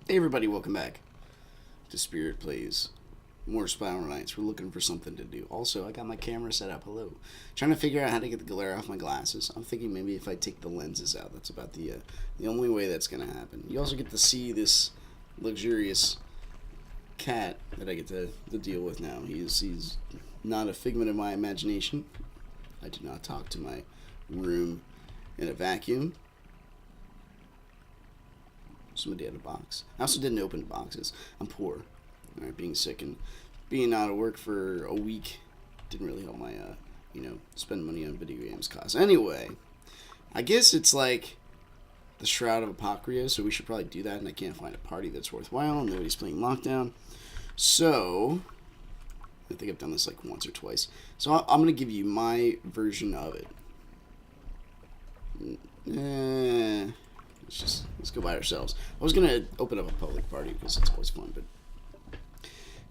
Hey everybody, welcome back to Spirit Plays more Spiral Nights. We're looking for something to do. Also, I got my camera set up. Hello. Trying to figure out how to get the glare off my glasses. I'm thinking maybe if I take the lenses out. That's about the only way that's going to happen. You also get to see this luxurious cat that I get to deal with now. He's not a figment of my imagination. I do not talk to my room in a vacuum. Somebody had a box. I also didn't open boxes. I'm poor. Alright, being sick and being out of work for a week didn't really help my, spend money on video games costs. Anyway, I guess it's like the Shroud of Apocrypha, so we should probably do that, and I can't find a party that's worthwhile. Nobody's playing Lockdown. So, I think I've done this like once or twice. So I'm going to give you my version of it. Let's go by ourselves. I was gonna open up a public party because it's always fun, but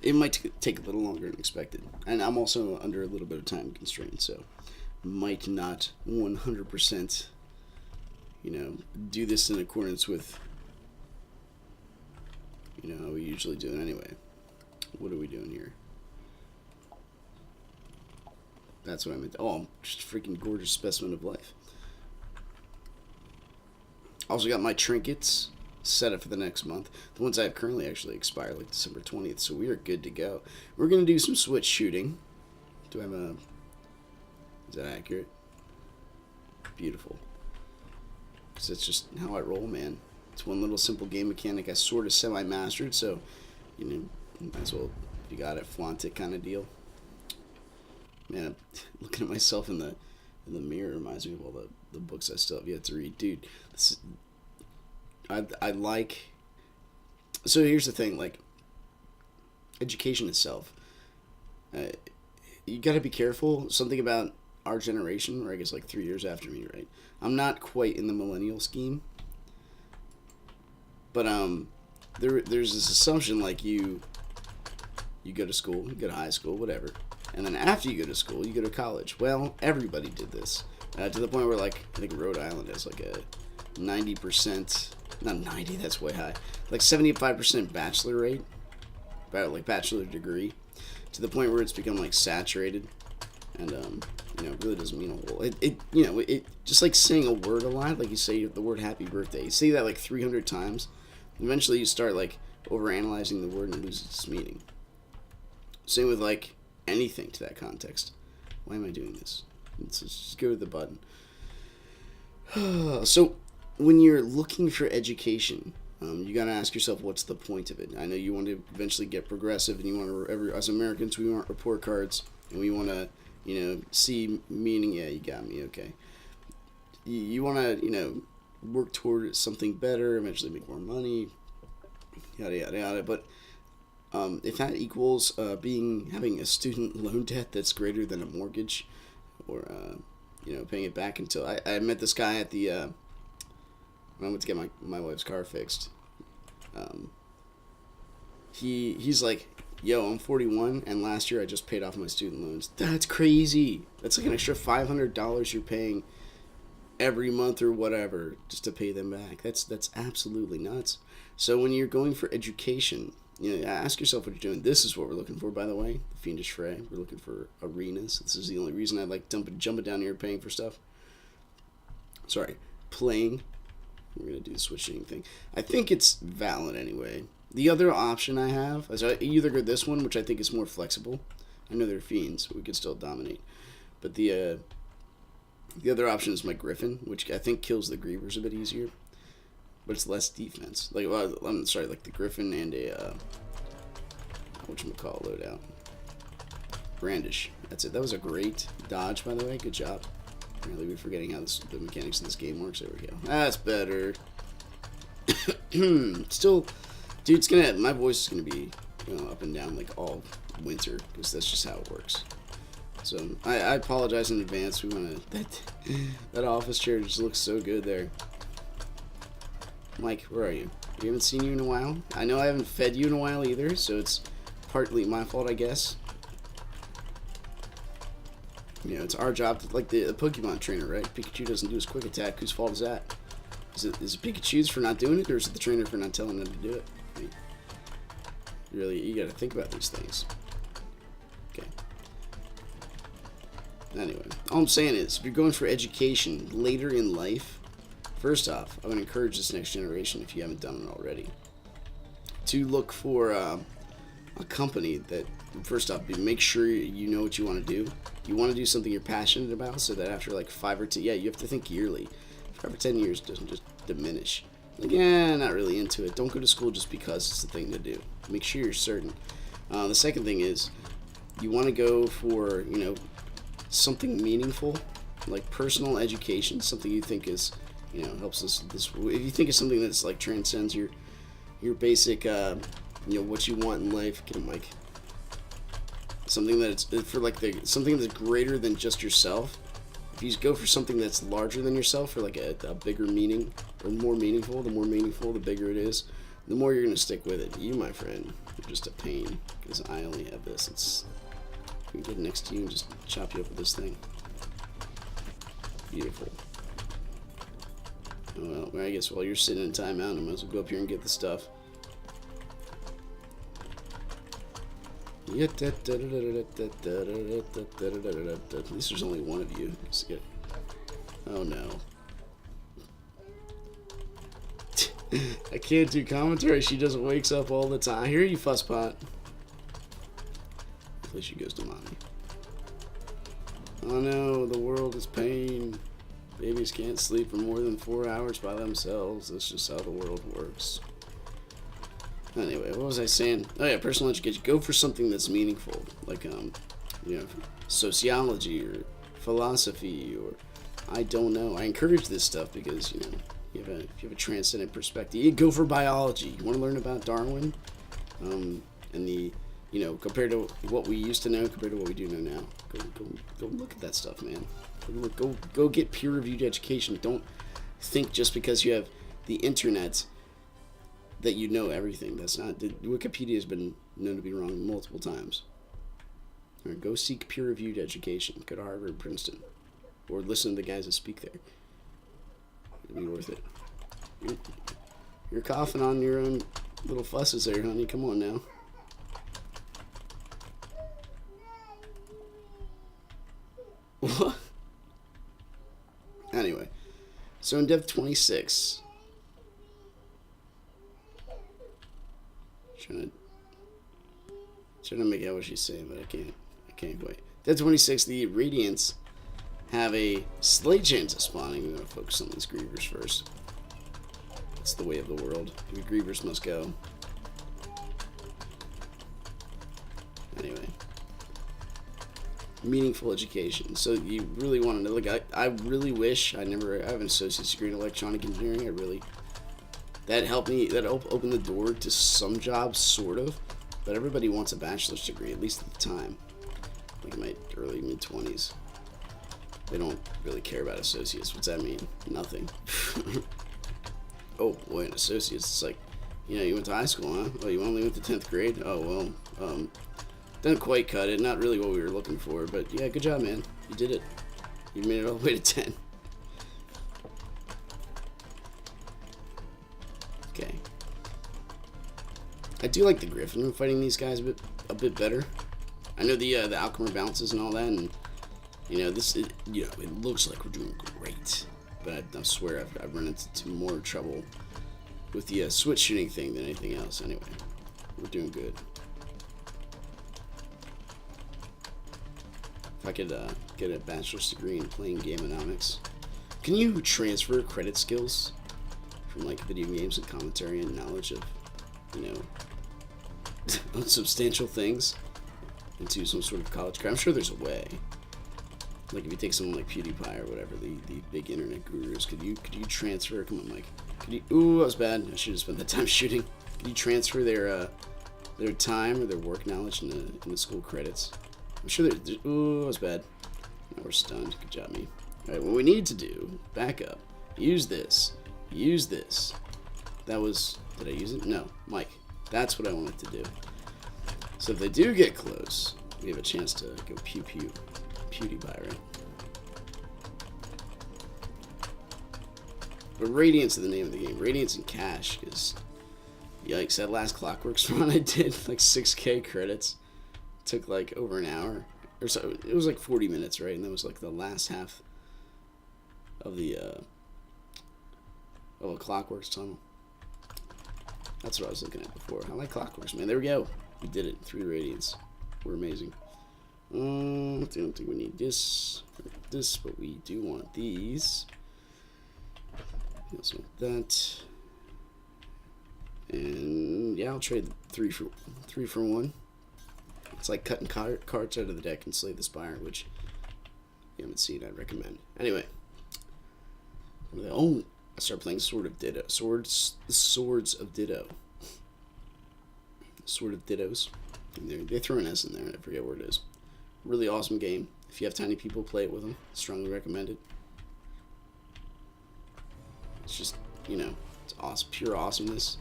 it might take a little longer than expected. And I'm also under a little bit of time constraint, so might not 100%, do this in accordance with, how we usually do it anyway. What are we doing here? That's what I meant. Oh, I'm just a freaking gorgeous specimen of life. Also got my trinkets set up for the next month. The ones I have currently actually expire like December 20th, so we are good to go. We're going to do some switch shooting. Do I have a... Is that accurate? Beautiful. Because that's just how I roll, man. It's one little simple game mechanic I sort of semi-mastered, so, might as well, if you got it, flaunt it kind of deal. Man, looking at myself in the mirror reminds me of all the books I still have yet to read. Dude, I like... So here's the thing, like, education itself. You gotta be careful. Something about our generation, or I guess like 3 years after me, right? I'm not quite in the millennial scheme. But, there's this assumption, like, you go to school, you go to high school, whatever. And then after you go to school, you go to college. Well, everybody did this. To the point where, like, I think Rhode Island has, like, a 90%, not 90, that's way high, like 75% bachelor rate, like, bachelor degree, to the point where it's become, like, saturated. And, it really doesn't mean a whole, it just like saying a word a lot, like you say the word happy birthday. You say that, like, 300 times. Eventually you start, like, overanalyzing the word and lose its meaning. Same with, like, anything to that context. Why am I doing this? Let's just go to the button. So, when you're looking for education, you gotta ask yourself, what's the point of it? I know you want to eventually get progressive, and you want to, as Americans, we want report cards, and we want to, see meaning. Yeah, you got me. Okay. You want to, work toward something better, eventually make more money, yada yada yada. But if that equals having a student loan debt that's greater than a mortgage, or paying it back until I met this guy at the when I went to get my wife's car fixed. He's like, yo, I'm 41, and last year I just paid off my student loans. That's crazy. That's like an extra $500 you're paying every month or whatever just to pay them back. That's absolutely nuts. So when you're going for education, ask yourself what you're doing. This is what we're looking for, by the way. The Fiendish Fray. We're looking for arenas. This is the only reason I like jumping down here paying for stuff. Sorry, playing. We're going to do the switching thing. I think it's valid anyway. The other option I have is I either go this one, which I think is more flexible. I know they're fiends, but we could still dominate. But the other option is my Griffin, which I think kills the Grievers a bit easier. But it's less defense. Like, I'm sorry, like the Griffin and a, whatchamacallit loadout. Brandish. That's it. That was a great dodge, by the way. Good job. Apparently we're forgetting how the mechanics of this game works. There we go. That's better. Still, dude, my voice is gonna be, up and down like all winter, because that's just how it works. So, I apologize in advance. We want to, that office chair just looks so good there. Mike, where are you? We haven't seen you in a while. I know I haven't fed you in a while either, so it's partly my fault, I guess. It's our job to, like the Pokemon trainer, right? Pikachu doesn't do his quick attack. Whose fault is that? Is it Pikachu's for not doing it, or is it the trainer for not telling him to do it? with me. You gotta think about these things. Okay. Anyway, all I'm saying is, if you're going for education later in life, first off, I would encourage this next generation, if you haven't done it already, to look for a company that, first off, make sure you know what you want to do. You want to do something you're passionate about, so that after like 5 or 10, you have to think yearly. 5 or 10 years doesn't just diminish. Like, not really into it. Don't go to school just because it's the thing to do. Make sure you're certain. The second thing is, you want to go for, something meaningful, like personal education, something you think is, helps us. If you think of something that's like transcends your basic, what you want in life, get a mic. Something that's for like something that's greater than just yourself. If you go for something that's larger than yourself, for like a bigger meaning or more meaningful, the bigger it is, the more you're gonna stick with it. You, my friend, are just a pain because I only have this. I can get next to you and just chop you up with this thing. Beautiful. Well, I guess while you're sitting in timeout, I might as well go up here and get the stuff. At least there's only one of you. Oh no. I can't do commentary. She just wakes up all the time. I hear you, Fusspot. At least she goes to mommy. Oh no, the world is pain. Babies can't sleep for more than 4 hours by themselves. That's just how the world works. Anyway, what was I saying? Oh yeah, personal education. Go for something that's meaningful, like sociology or philosophy or I don't know. I encourage this stuff because if you have a transcendent perspective. You go for biology. You want to learn about Darwin, and the compared to what we used to know, compared to what we do know now. Go look at that stuff, man. Go get peer-reviewed education. Don't think just because you have the internet that you know everything. That's not. Wikipedia has been known to be wrong multiple times. All right, go seek peer-reviewed education. Go to Harvard, Princeton, or listen to the guys that speak there. It'll be worth it. You're coughing on your own little fusses there, honey. Come on now. What? Anyway, so in Dev 26. Trying to make out what she's saying, but I can't quite. Dead 26, the Radiants have a slight chance of spawning. We're going to focus on these Grievers first. It's the way of the world. The Grievers must go. Anyway. Meaningful education. So you really want to know, like, I really wish I have an associate's degree in electronic engineering. That helped me, that opened the door to some jobs, sort of. But everybody wants a bachelor's degree, at least at the time. Like in my early, mid-20s. They don't really care about associates. What's that mean? Nothing. Oh, boy, an associate's, it's like, you went to high school, huh? Oh, you only went to 10th grade? Oh, well, didn't quite cut it. Not really what we were looking for. But, yeah, good job, man. You did it. You made it all the way to 10. Okay. I do like the Griffin fighting these guys a bit better. I know the Alchemist bounces and all that, and it looks like we're doing great. But I swear I've run into more trouble with the switch shooting thing than anything else. Anyway, we're doing good. If I could get a bachelor's degree in playing gameonomics. Can you transfer credit skills from like video games and commentary and knowledge of, unsubstantial things into some sort of college credit? I'm sure there's a way. Like if you take someone like PewDiePie or whatever, the big internet gurus, could you transfer? Come on, Mike. Ooh, that was bad. I should have spent that time shooting. Could you transfer their time or their work knowledge in the school credits? I'm sure there's ooh, that was bad. Now we're stunned. Good job, me. All right, what we need to do, back up. Use this. That was, did I use it? No, Mike. That's what I wanted to do. So if they do get close, we have a chance to go pew pew. PewDiePie, right? But Radiance is the name of the game. Radiance and Cash is, Yikes, that last Clockworks run I did, like 6K credits. Took like over an hour. Or so. It was like 40 minutes, right? And that was like the last half of the a Clockworks tunnel. That's what I was looking at before. I like Clockworks, man. There we go. We did it. 3 radiants. We're amazing. I don't think we need this or this, but we do want these. We also want that. And yeah, I'll trade 3 for 1. It's like cutting cards out of the deck and Slay the Spire, which you haven't seen. I'd recommend. Anyway, oh, I started playing Sword of Ditto. The Swords of Ditto. Sword of Dittos. They throw an S in there. I forget where it is. Really awesome game. If you have tiny people, play it with them. Strongly recommended. It's just, you know, it's awesome, pure awesomeness.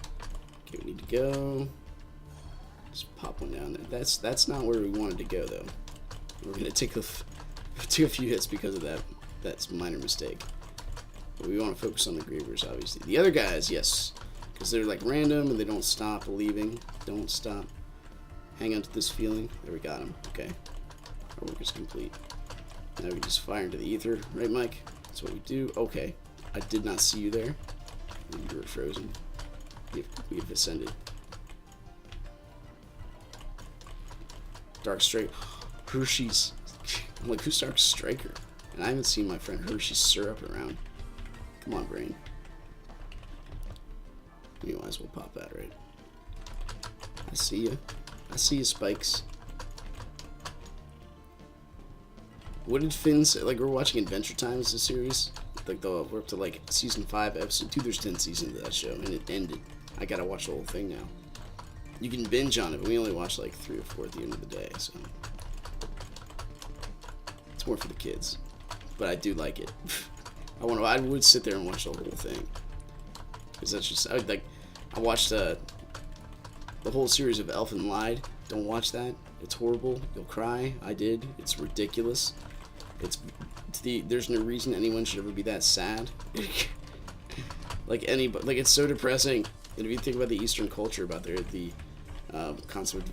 Okay, we need to go. Just pop one down there. That's not where we wanted to go though. We're gonna take a few hits because of that. That's a minor mistake. But we want to focus on the Grievers, obviously. The other guys, yes, because they're like random and they don't stop believing. Don't stop. Hang on to this feeling. There, we got him. Okay. Our work is complete. Now we just fire into the ether, right, Mike? That's what we do. Okay. I did not see you there. You were frozen. We have ascended. Dark Strike. Hershey's. I'm like, who's Dark Striker? And I haven't seen my friend Hershey's Syrup around. Come on, brain. You might as well pop that, right? I see you. I see you, Spikes. What did Finn say? Like, we're watching Adventure Time as a series. Like, we're up to, like, season 5, episode 2. There's 10 seasons of that show, and it ended. I gotta watch the whole thing now. You can binge on it, but we only watch, like, 3 or 4 at the end of the day, so. It's more for the kids. But I do like it. I would sit there and watch the whole thing. Because that's just, I watched, the whole series of Elfen Lied. Don't watch that. It's horrible. You'll cry. I did. It's ridiculous. There's no reason anyone should ever be that sad. Like it's so depressing. And if you think about the Eastern culture, about the concept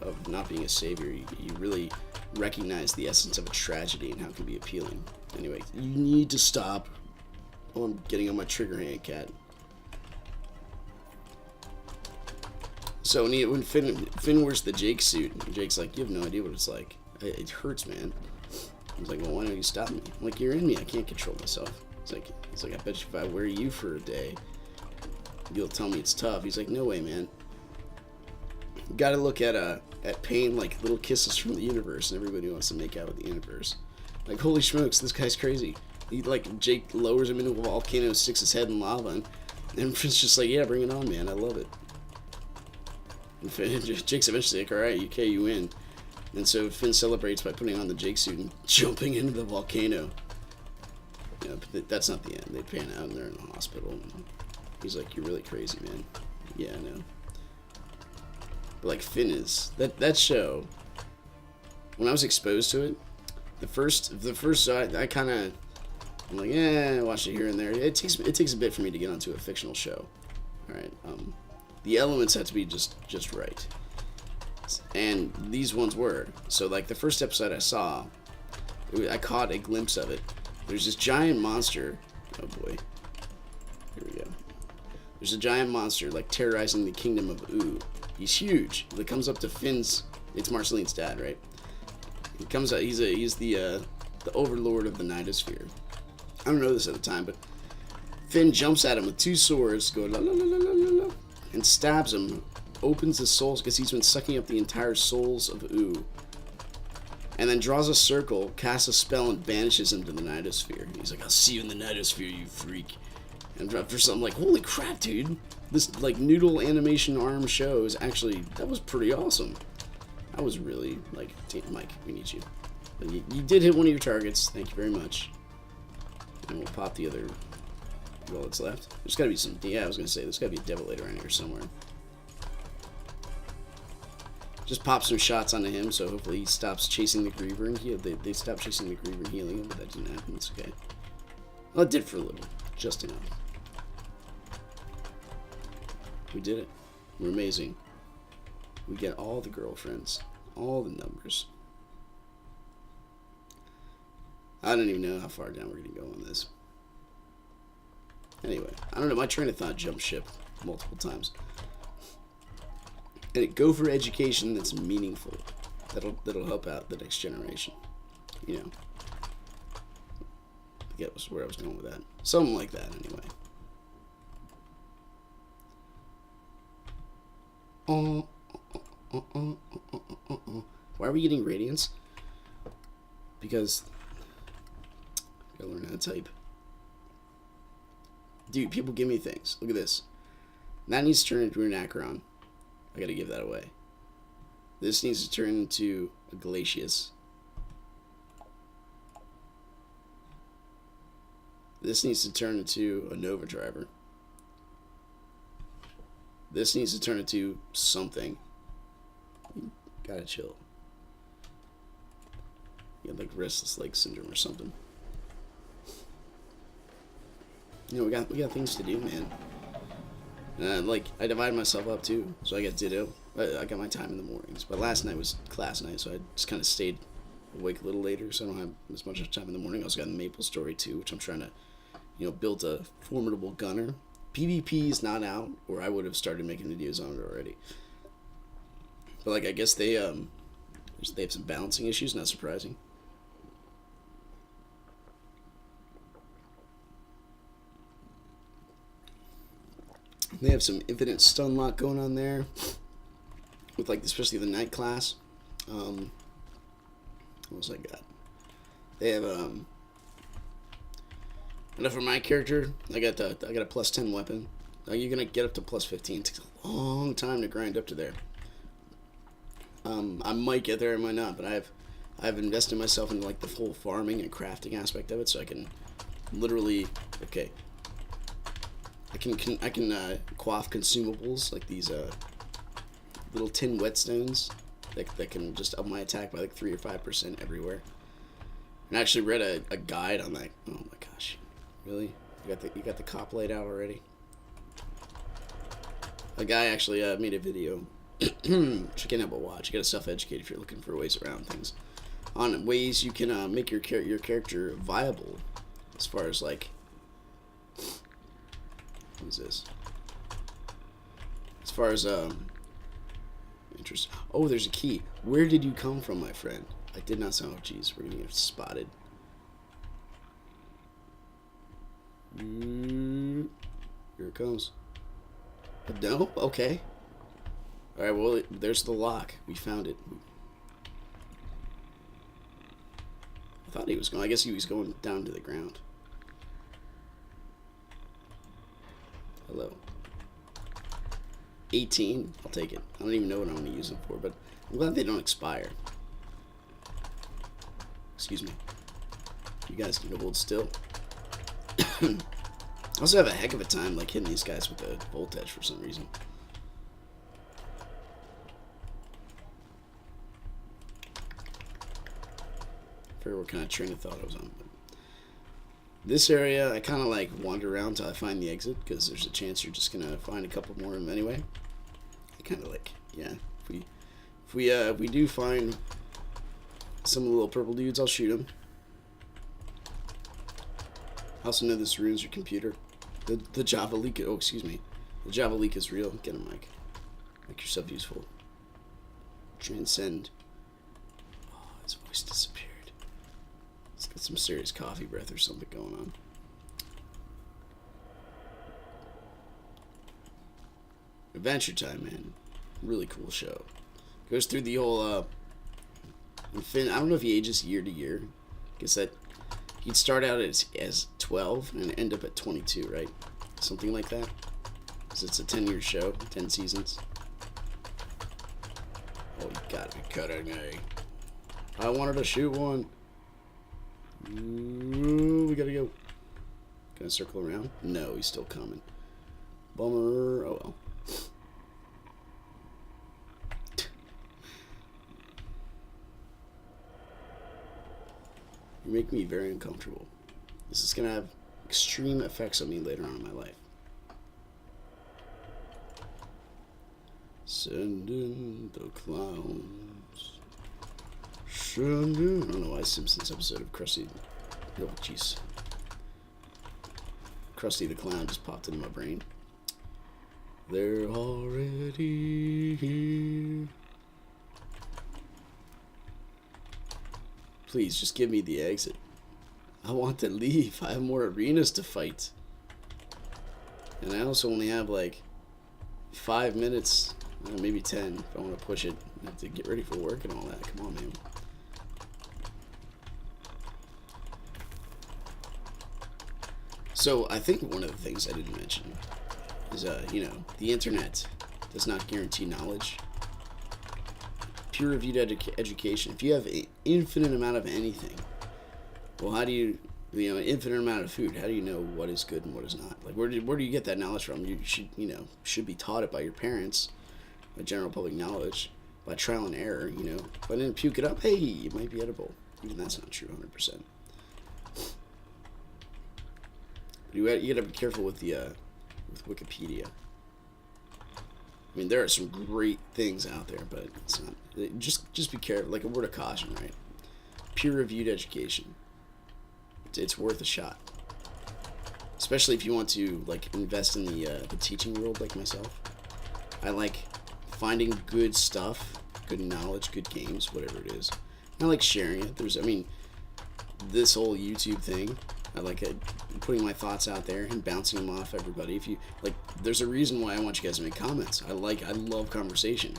of not being a savior, you really recognize the essence of a tragedy and how it can be appealing. Anyway, you need to stop. Oh, I'm getting on my trigger hand, cat. So when Finn wears the Jake suit, Jake's like, you have no idea what it's like. It hurts, man. He's like, well, why don't you stop me? I'm like, you're in me. I can't control myself. It's like, I bet you if I wear you for a day, you'll tell me it's tough. He's like, no way, man. You gotta look at pain like little kisses from the universe, and everybody wants to make out with the universe. Like, holy smokes, this guy's crazy. Jake lowers him into a volcano, sticks his head in lava, and Finn's just like, yeah, bring it on, man. I love it. And Jake's eventually like, alright, you win. And so Finn celebrates by putting on the Jake suit and jumping into the volcano. You know, but that's not the end. They pan out and they're in the hospital. And he's like, you're really crazy, man. Yeah, I know. But like Finn is that show. When I was exposed to it, the first I kind of, I'm like, I watched it here and there. It takes a bit for me to get onto a fictional show. All right, the elements had to be just right, and these ones were. So like the first episode I saw, I caught a glimpse of it. There's this giant monster. Oh boy, here we go. There's a giant monster like terrorizing the kingdom of Oo. He's huge. It comes up to Finn's. It's Marceline's dad, right? He comes out. He's the overlord of the Nightosphere. I don't know this at the time, but Finn jumps at him with 2 swords, go la la la la la la, and stabs him. Opens his souls because he's been sucking up the entire souls of Oo. And then draws a circle, casts a spell, and banishes him to the Nightosphere. He's like, I'll see you in the Nightosphere, you freak. And for something like, holy crap, dude. This, like, noodle animation arm show is actually, that was pretty awesome. I was really, like, Mike, we need you. But you did hit one of your targets. Thank you very much. And we'll pop the other roll that's left. There's gotta be some, yeah, I was gonna say, there's gotta be a Devil around here somewhere. Just pop some shots onto him, so hopefully he stops chasing the Griever and heal. They stopped chasing the Griever and healing him, but that didn't happen. It's okay. Well, it did for a little. Just enough. We did it. We're amazing. We get all the girlfriends, all the numbers. I don't even know how far down we're going to go on this. Anyway, I don't know. My train of thought jumped ship multiple times. And go for education that's meaningful. That'll help out the next generation. You know. I forget where I was going with that. Something like that, anyway. Why are we getting radiance? Because I gotta learn how to type. Dude, people give me things. Look at this. That needs to turn into an Acheron. I gotta give that away. This needs to turn into a Glacius. This needs to turn into a Nova Driver. This needs to turn into something. Gotta chill. You got like restless leg syndrome or something. You know, we got things to do, man. And I divide myself up too. So I get Ditto. I got my time in the mornings. But last night was class night, so I just kind of stayed awake a little later, so I don't have as much time in the morning. I also got Maple Story 2, which I'm trying to, build a formidable gunner. PvP is not out, or I would have started making videos on it already. But I guess they have some balancing issues. Not surprising. They have some infinite stun lock going on there, with especially the night class. What else I got? They have and for my character, I got a +10 weapon. You're gonna get up to +15. It takes a long time to grind up to there. I might get there, I might not, but I've invested myself in the full farming and crafting aspect of it, so I can literally I can quaff consumables like these little tin whetstones that can just up my attack by 3 or 5% everywhere. And I actually read a guide on that. Oh my gosh. Really? You got the cop laid out already? A guy actually made a video, which you can't help but watch. You gotta self-educate if you're looking for ways around things, on ways you can make your character viable, as far as what is this? As far as interest. Oh, there's a key. Where did you come from, my friend? I did not sound. Oh, jeez, we're gonna get spotted. Here it comes. No? Okay. Alright, well, there's the lock. We found it. I thought he was going. I guess he was going down to the ground. Hello. 18. I'll take it. I don't even know what I'm going to use them for, but I'm glad they don't expire. Excuse me. You guys need to hold still. I also have a heck of a time hitting these guys with the voltage for some reason. I forget what kind of train of thought I was on. But this area, I kind of wander around till I find the exit, because there's a chance you're just gonna find a couple more of them anyway. I kind of yeah. If we do find some of the little purple dudes, I'll shoot them. I also know this ruins your computer. The Java leak. Oh, excuse me. The Java leak is real. Get a mic. Make yourself useful. Transcend. Oh, his voice disappeared. He's got some serious coffee breath or something going on. Adventure Time, man. Really cool show. Goes through the whole Finn, I don't know if he ages year to year. Guess that he'd start out as 12 and end up at 22, right? Something like that. Because it's a 10-year show, 10 seasons. Oh, you gotta be kidding me. I wanted to shoot one. Ooh, we gotta go. Gonna circle around? No, he's still coming. Bummer. Oh well. You make me very uncomfortable. This is gonna have extreme effects on me later on in my life. Send in the clowns. Send in. I don't know why Simpsons episode of Krusty. Oh, jeez. Krusty the Clown just popped into my brain. They're already here. Please, just give me the exit. I want to leave. I have more arenas to fight. And I also only have like 5 minutes, maybe 10 if I want to push it. I have to get ready for work and all that. Come on, man. So I think one of the things I didn't mention is, you know, the internet does not guarantee knowledge. Peer-reviewed education. If you have an infinite amount of anything, well, how do you know, an infinite amount of food, how do you know what is good and what is not? Like, where do you get that knowledge from? You should, you know, should be taught it by your parents, by general public knowledge, by trial and error, you know. If I didn't puke it up, hey, it might be edible. Even that's not true 100%. You gotta be careful with the, with Wikipedia. I mean, there are some great things out there, but it's not, just be careful, like a word of caution, right? Peer-reviewed education. It's worth a shot, especially if you want to like invest in the teaching world, like myself. I like finding good stuff, good knowledge, good games, whatever it is. I like sharing it. I mean, this whole YouTube thing, I like putting my thoughts out there and bouncing them off everybody. If you like, there's a reason why I want you guys to make comments. I love conversation,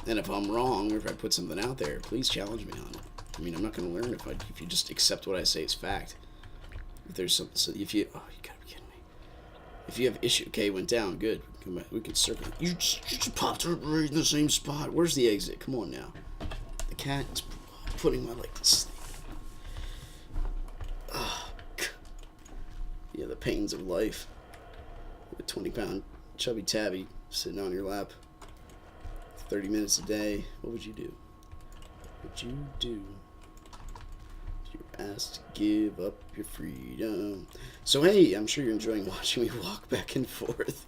and if I'm wrong or if I put something out there, please challenge me on it. I mean, I'm not going to learn if you just accept what I say as fact. If there's something, so if you, oh, you gotta be kidding me. If you have issue, okay, it went down, good. Come back, we can circle. You just popped right in the same spot. Where's the exit? Come on now. The cat is putting my leg to sleep. Oh, yeah, the pains of life. A 20-pound chubby tabby sitting on your lap. 30 minutes a day. What would you do? What would you do? Asked to give up your freedom. So hey, I'm sure you're enjoying watching me walk back and forth.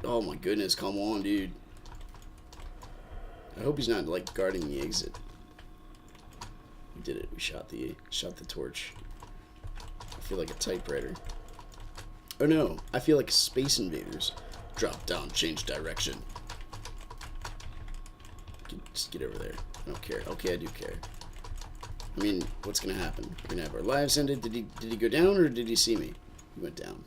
Oh my goodness, come on, dude. I hope he's not like guarding the exit. We did it. We shot the torch. I feel like a typewriter. Oh no, I feel like Space Invaders. Drop down, change direction. Just get over there. I don't care. Okay, I do care. I mean, what's gonna happen? We're gonna have our lives ended. Did he go down or did he see me? He went down.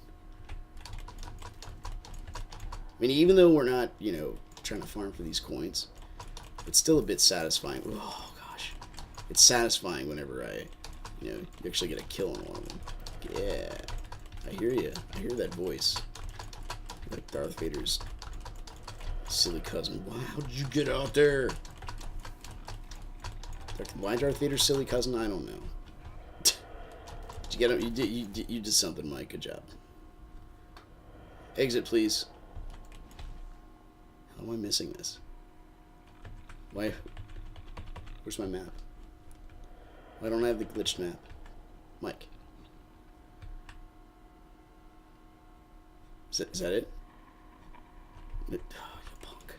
I mean, even though we're not, you know, trying to farm for these coins, it's still a bit satisfying. Oh gosh, it's satisfying whenever you know, you actually get a kill on one of them. Yeah, I hear you. I hear that voice. Like Darth Vader's silly cousin. Wow, how did you get out there? Why Darth Vader's silly cousin? I don't know. Did you get him? You did something, Mike. Good job. Exit, please. How am I missing this? Why? Where's my map? Why don't I have the glitched map? Mike. Is that it? Oh, you punk.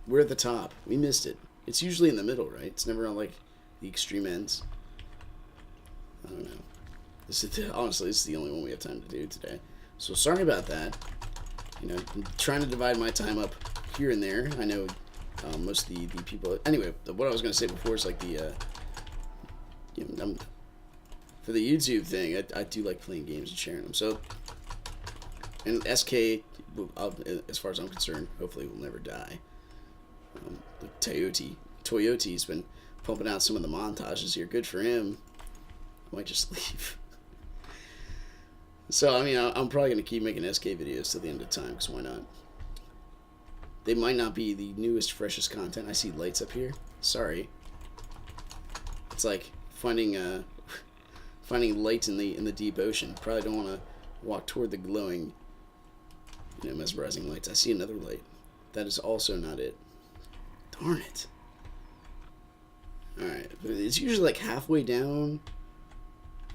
We're at the top. We missed it. It's usually in the middle, right? It's never on, like, the extreme ends. I don't know. Honestly, this is the only one we have time to do today. So sorry about that. You know, I'm trying to divide my time up here and there. I know most of the people... Anyway, what I was going to say before is, like, the... you know, for the YouTube thing, I do like playing games and sharing them. So, and SK, as far as I'm concerned, hopefully will never die. Like Toyoti's been pumping out some of the montages here. Good for him. I might just leave. So, I mean, I'm probably going to keep making SK videos till the end of time, because why not? They might not be the newest, freshest content. I see lights up here. Sorry. It's like finding light in the deep ocean. Probably don't want to walk toward the glowing, you know, mesmerizing lights. I see another light. That is also not it. Darn it. Alright, but it's usually like halfway down.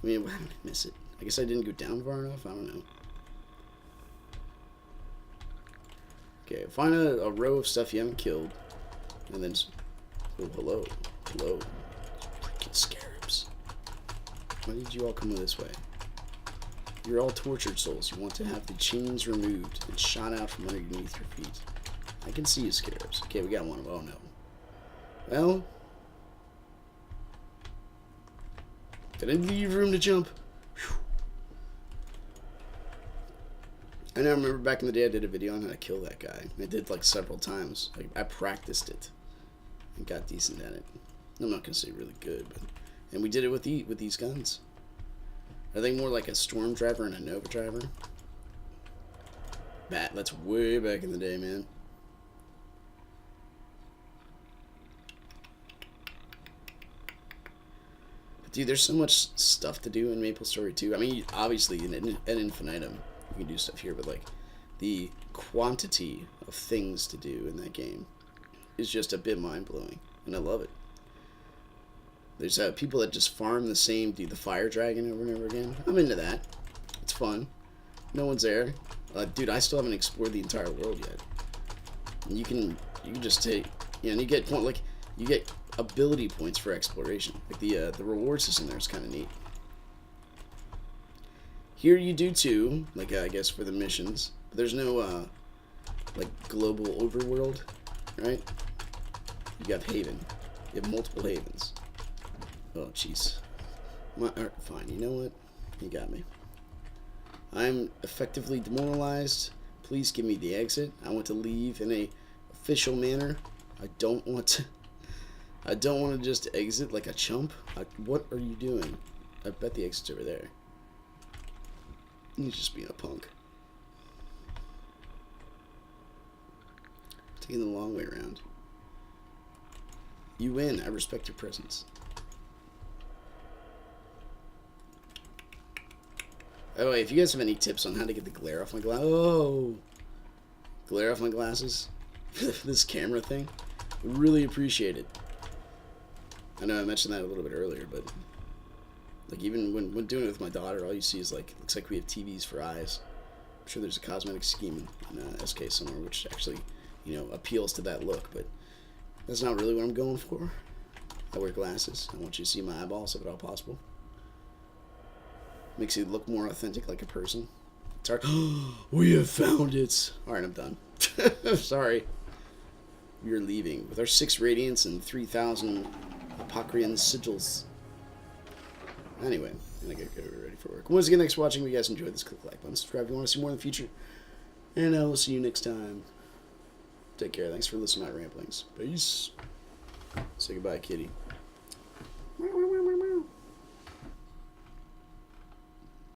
I mean, how did I miss it? I guess I didn't go down far enough? I don't know. Okay, find a row of stuff you haven't killed. And then... Oh, hello. Hello. Freaking scarabs. Why did you all come this way? You're all tortured souls. You want to have the chains removed and shot out from underneath your feet. I can see you, scarabs. Okay, we got one of them. Oh, no. Well... Did I leave room to jump? Whew. I know, I remember back in the day I did a video on how to kill that guy. I did like several times. Like, I practiced it and got decent at it. I'm not gonna say really good, but and we did it with these guns. Are they more like a storm driver and a nova driver? That's way back in the day, man. But dude, there's so much stuff to do in MapleStory 2. I mean, obviously in Infinitum you can do stuff here, but like the quantity of things to do in that game is just a bit mind-blowing, and I love it. There's people that just farm the same, do the fire dragon over and over again. I'm into that. It's fun. No one's there. Dude, I still haven't explored the entire world yet. And you can just take, and you get you get ability points for exploration. Like the reward system there is kind of neat. Here you do too, like I guess for the missions. But there's no like global overworld, right? You have Haven. You have multiple Havens. Oh, jeez. Fine, you know what? You got me. I'm effectively demoralized. Please give me the exit. I want to leave in a official manner. I don't want to just exit like a chump. What are you doing? I bet the exit's over there. He's just being a punk. Taking the long way around. You win. I respect your presence. By the way, if you guys have any tips on how to get the glare off my glare off my glasses for this camera thing, I really appreciate it. I know I mentioned that a little bit earlier, but like even when doing it with my daughter, all you see is like, looks like we have TVs for eyes. I'm sure there's a cosmetic scheme in SK somewhere which actually, you know, appeals to that look, but that's not really what I'm going for. I wear glasses. I want you to see my eyeballs if at all possible. Makes you look more authentic like a person. It's hard. We have found it. Alright, I'm done. Sorry. We are leaving with our 6 radiance and 3,000 Apocryphal sigils. Anyway, I gotta get ready for work. Once again, thanks for watching. If you guys enjoyed this, click the like button, subscribe if you want to see more in the future. And I will see you next time. Take care. Thanks for listening to my ramblings. Peace. Say goodbye, kitty.